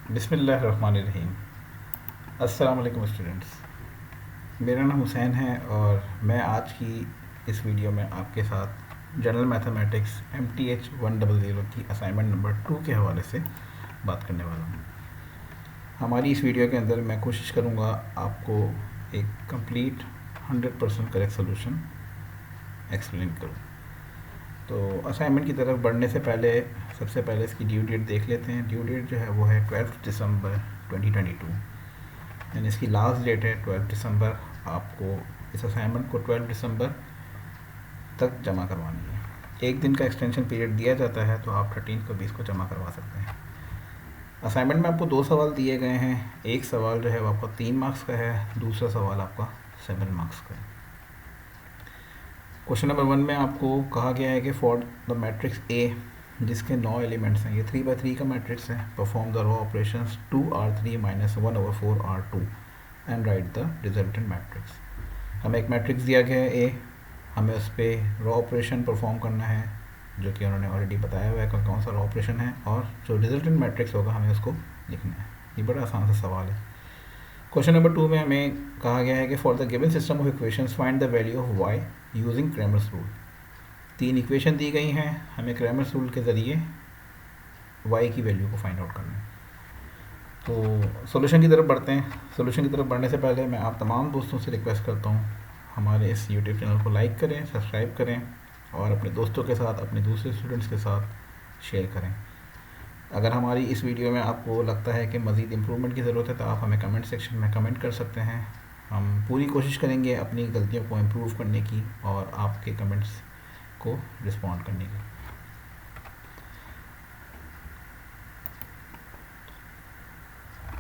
बिस्मिल्लाहिर्रहमानिर्रहीम। अस्सलाम वालेकुम स्टूडेंट्स। मेरा नाम हुसैन है और मैं आज की इस वीडियो में आपके साथ जनरल मैथमेटिक्स MTH 100 की असाइनमेंट नंबर 2 के हवाले से बात करने वाला हूँ। हमारी इस वीडियो के अंदर मैं कोशिश करूँगा आपको एक कंप्लीट 100% करेक्ट सोल्यूशन एक्सप्लेन करूँ। तो असाइनमेंट की तरफ बढ़ने से पहले सबसे पहले इसकी ड्यू डेट देख लेते हैं। ड्यू डेट जो है वो है 12 दिसंबर 2022, यानी इसकी लास्ट डेट है 12 दिसंबर। आपको इस असाइनमेंट को 12 दिसंबर तक जमा करवानी है। एक दिन का एक्सटेंशन पीरियड दिया जाता है, तो आप 13 को 20 को जमा करवा सकते हैं। असाइनमेंट में आपको 2 सवाल दिए गए हैं। एक सवाल जो है वो आपका 3 मार्क्स का है, दूसरा सवाल आपका 7 मार्क्स का है। क्वेश्चन नंबर 1 में आपको कहा गया है कि फॉर द मैट्रिक्स ए जिसके 9 एलिमेंट्स हैं, ये 3×3 का मैट्रिक्स है, perform the row operations 2R3 - 1/4R2 and write the resultant matrix. हमें एक मैट्रिक्स दिया गया है ए, हमें उस पर रो ऑपरेशन परफॉर्म करना है, जो कि उन्होंने ऑलरेडी बताया हुआ है कौन सा रो ऑपरेशन है, और जो रिजल्टेंट मैट्रिक्स होगा हमें उसको लिखना है। ये बड़ा आसान सा सवाल है। क्वेश्चन नंबर 2 में हमें कहा गया है कि for the given system of equations find the value of y using Cramer's rule. 3 equation दी गई हैं, हमें क्रैमर्स रूल के ज़रिए y की वैल्यू को फाइंड आउट करना है। तो सॉल्यूशन की तरफ बढ़ते हैं। सॉल्यूशन की तरफ बढ़ने से पहले मैं आप तमाम दोस्तों से रिक्वेस्ट करता हूँ, हमारे इस यूट्यूब चैनल को लाइक करें, सब्सक्राइब करें और अपने दोस्तों के साथ, अपने दूसरे स्टूडेंट्स के साथ शेयर करें। अगर हमारी इस वीडियो में आपको लगता है कि मज़ीद इम्प्रूवमेंट की ज़रूरत है, तो आप हमें कमेंट सेक्शन में कमेंट कर सकते हैं। हम पूरी कोशिश करेंगे अपनी गलतियों को इम्प्रूव करने की और आपके कमेंट्स को रिस्पॉन्ड करने की।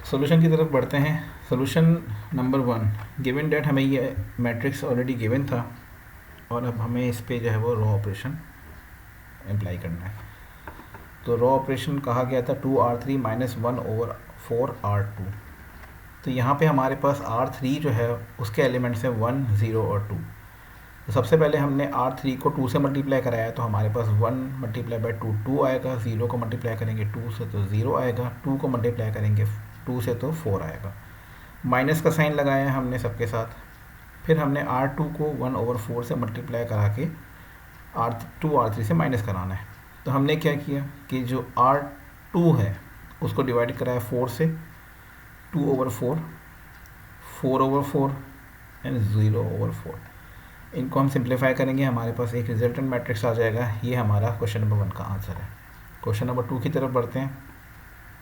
सॉल्यूशन की तरफ बढ़ते हैं। सॉल्यूशन नंबर 1, गिवन डेट हमें ये मैट्रिक्स ऑलरेडी गिवन था और अब हमें इस पे जो है वो रो ऑपरेशन अप्लाई करना है। तो रो ऑपरेशन कहा गया था 2R3 - 1/4R2। तो यहाँ पे हमारे पास R3 जो है उसके एलिमेंट्स हैं 1, 0 और 2। तो सबसे पहले हमने R3 को 2 से मल्टीप्लाई कराया, तो हमारे पास 1 × 2 2 आएगा, 0 को मल्टीप्लाई करेंगे 2 से तो 0 आएगा, 2 को मल्टीप्लाई करेंगे 2 से तो 4 आएगा। माइनस का साइन लगाया हमने सबके साथ। फिर हमने R2 को 1/4 से मल्टीप्लाई करा के R3 से माइनस कराना है। तो हमने क्या किया कि जो R2 है उसको डिवाइड कराया 4 से, 2/4, 4/4 एंड 0/4। इनको हम सिंप्लीफाई करेंगे, हमारे पास एक रिजल्टेंट मैट्रिक्स आ जाएगा। ये हमारा क्वेश्चन नंबर 1 का आंसर है। क्वेश्चन नंबर 2 की तरफ बढ़ते हैं।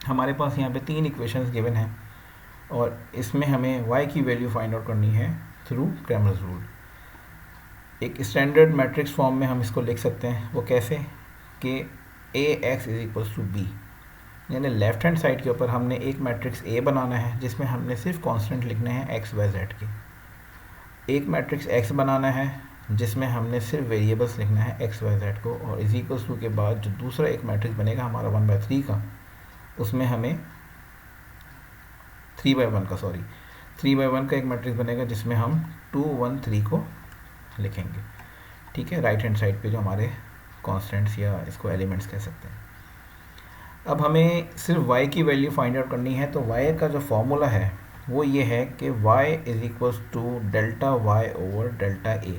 हमारे पास यहाँ पे 3 इक्वेशंस गिवन हैं और इसमें हमें y की वैल्यू फाइंड आउट करनी है थ्रू क्रैमर्स रूल। एक स्टैंडर्ड मैट्रिक्स फॉर्म में हम इसको लिख सकते हैं। वो कैसे कि AX = B, यानी लेफ़्ट हैंड साइड के ऊपर हमने एक मैट्रिक्स A बनाना है जिसमें हमने सिर्फ कांस्टेंट लिखने हैं x, y, z के। एक मैट्रिक्स X बनाना है जिसमें हमने सिर्फ वेरिएबल्स लिखना है x, y, z को, और = के बाद जो दूसरा एक मैट्रिक्स बनेगा हमारा 1/3 का, उसमें हमें 3/1 का एक मैट्रिक्स बनेगा जिसमें हम 2, 1, 3 को लिखेंगे। ठीक है, राइट हैंड साइड पे जो हमारे कांस्टेंट्स या इसको एलिमेंट्स कह सकते हैं। अब हमें सिर्फ y की वैल्यू फाइंड आउट करनी है। तो y का जो फॉर्मूला है वो ये है कि y = Δy/Δa,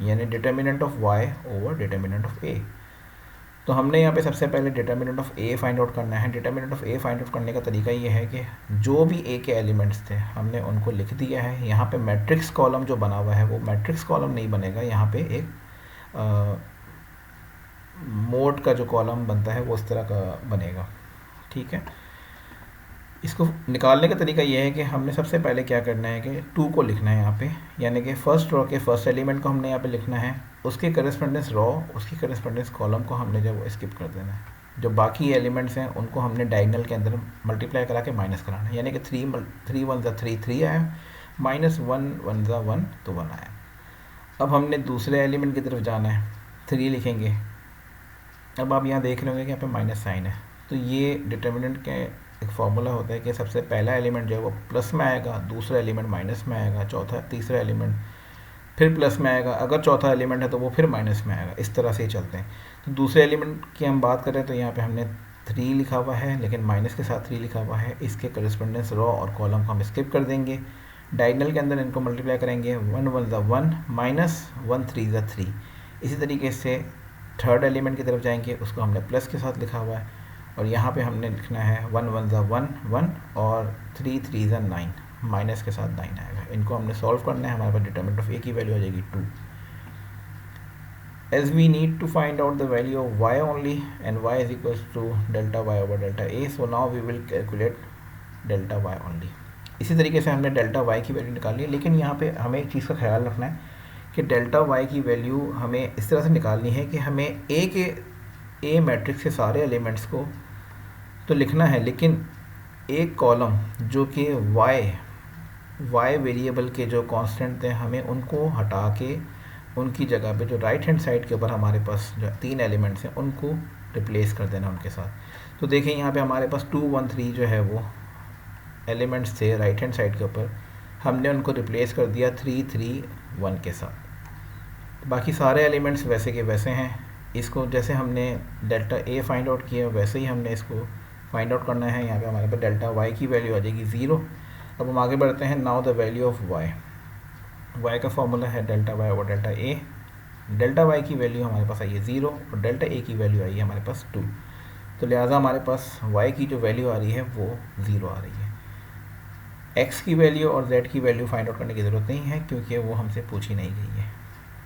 यानी determinant of y over determinant of a। तो हमने यहाँ पे सबसे पहले determinant of a find out करना है। Determinant of a find out करने का तरीका ये है कि जो भी a के एलिमेंट्स थे हमने उनको लिख दिया है। यहाँ पे मैट्रिक्स कॉलम जो बना हुआ है वो मैट्रिक्स कॉलम नहीं बनेगा, यहाँ पे एक मोड का जो कॉलम बनता है वो इस तरह का बनेगा। ठीक है, इसको निकालने का तरीका ये है कि हमने सबसे पहले क्या करना है कि 2 को लिखना है यहाँ पे, यानी कि फर्स्ट रो के फर्स्ट एलिमेंट को हमने यहाँ पे लिखना है, उसके करस्पोंडेंस रो, उसकी करस्पोंडेंस कॉलम को हमने जब स्किप कर देना है। जो बाकी एलिमेंट्स हैं उनको हमने डायगोनल के अंदर मल्टीप्लाई करा के माइनस कराना है, यानी कि 3 1 = 3 आया, -1 1 = 1 तो 1 आया। अब हमने दूसरे एलिमेंट की तरफ जाना है, 3 लिखेंगे। अब आप यहाँ देख रहे होंगे कि यहाँ पे माइनस साइन है। तो ये डिटर्मिनेंट के एक फार्मूला होता है कि सबसे पहला एलिमेंट जो है वो प्लस में आएगा, दूसरा एलिमेंट माइनस में आएगा, तीसरा एलिमेंट फिर प्लस में आएगा, अगर चौथा एलिमेंट है तो वो फिर माइनस में आएगा। इस तरह से ही चलते हैं। तो दूसरे एलिमेंट की हम बात करें तो यहाँ पे हमने 3 लिखा हुआ है, लेकिन माइनस के साथ 3 लिखा हुआ है। इसके करस्पॉन्डेंस रो और कॉलम को हम स्किप कर देंगे। डायगनल के अंदर इनको मल्टीप्लाई करेंगे, 1 1 ज़ा 1 माइनस 1 3 ज़ा 3। इसी तरीके से थर्ड एलिमेंट की तरफ जाएंगे, उसको हमने प्लस के साथ लिखा हुआ है, और यहाँ पे हमने लिखना है 1 1 ज़ा 1 1 और 3 3 ज़ा 9, माइनस के साथ 9 आएगा। इनको हमने सॉल्व करना है, हमारे पास डिटरमिनेंट ऑफ ए की वैल्यू आ जाएगी 2। As we need to find out the value of y only and y is equals to delta y over delta a, so now we will calculate delta y only। इसी तरीके से हमने delta y की value निकाली है, लेकिन यहाँ पे हमें एक चीज़ का ख्याल रखना है कि डेल्टा y की वैल्यू हमें इस तरह से निकालनी है कि हमें ए मैट्रिक्स के सारे एलिमेंट्स को तो लिखना है, लेकिन एक कॉलम जो कि y वेरिएबल के जो कांस्टेंट थे, हमें उनको हटा के उनकी जगह पे जो राइट हैंड साइड के ऊपर हमारे पास जो 3 एलिमेंट्स हैं उनको रिप्लेस कर देना उनके साथ। तो देखें यहाँ पे हमारे पास 2 1 3 जो है वो एलिमेंट्स थे राइट हैंड साइड के ऊपर, हमने उनको रिप्लेस कर दिया 3 3 1 के साथ। तो बाकी सारे एलिमेंट्स वैसे के वैसे हैं। इसको जैसे हमने डेल्टा ए फाइंड आउट किया वैसे ही हमने इसको फाइंड आउट करना है। यहाँ पे हमारे पास डेल्टा वाई की वैल्यू आ जाएगी 0। अब हम आगे बढ़ते हैं। Now the value of Y का फॉर्मूला है delta Y over delta A. Delta Y की वैल्यू हमारे पास आई है 0 और डेल्टा ए की वैल्यू आई है हमारे पास 2। तो लिहाजा हमारे पास वाई की जो वैल्यू आ रही है वो 0 आ रही है। एक्स की वैल्यू और जेड की वैल्यू फाइंड आउट करने की ज़रूरत नहीं है क्योंकि वो हमसे पूछी नहीं गई है।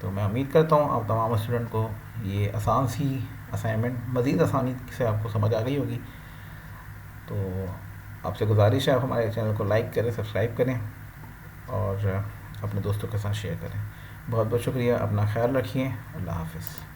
तो मैं उम्मीद करता हूँ आप तमाम स्टूडेंट को ये आसान सी असाइनमेंट मज़ीद आसानी से आपको समझ आ गई होगी। तो आपसे गुजारिश है आप हमारे चैनल को लाइक करें, सब्सक्राइब करें और अपने दोस्तों के साथ शेयर करें। बहुत बहुत शुक्रिया। अपना ख्याल रखिए। अल्लाह हाफ़िज़।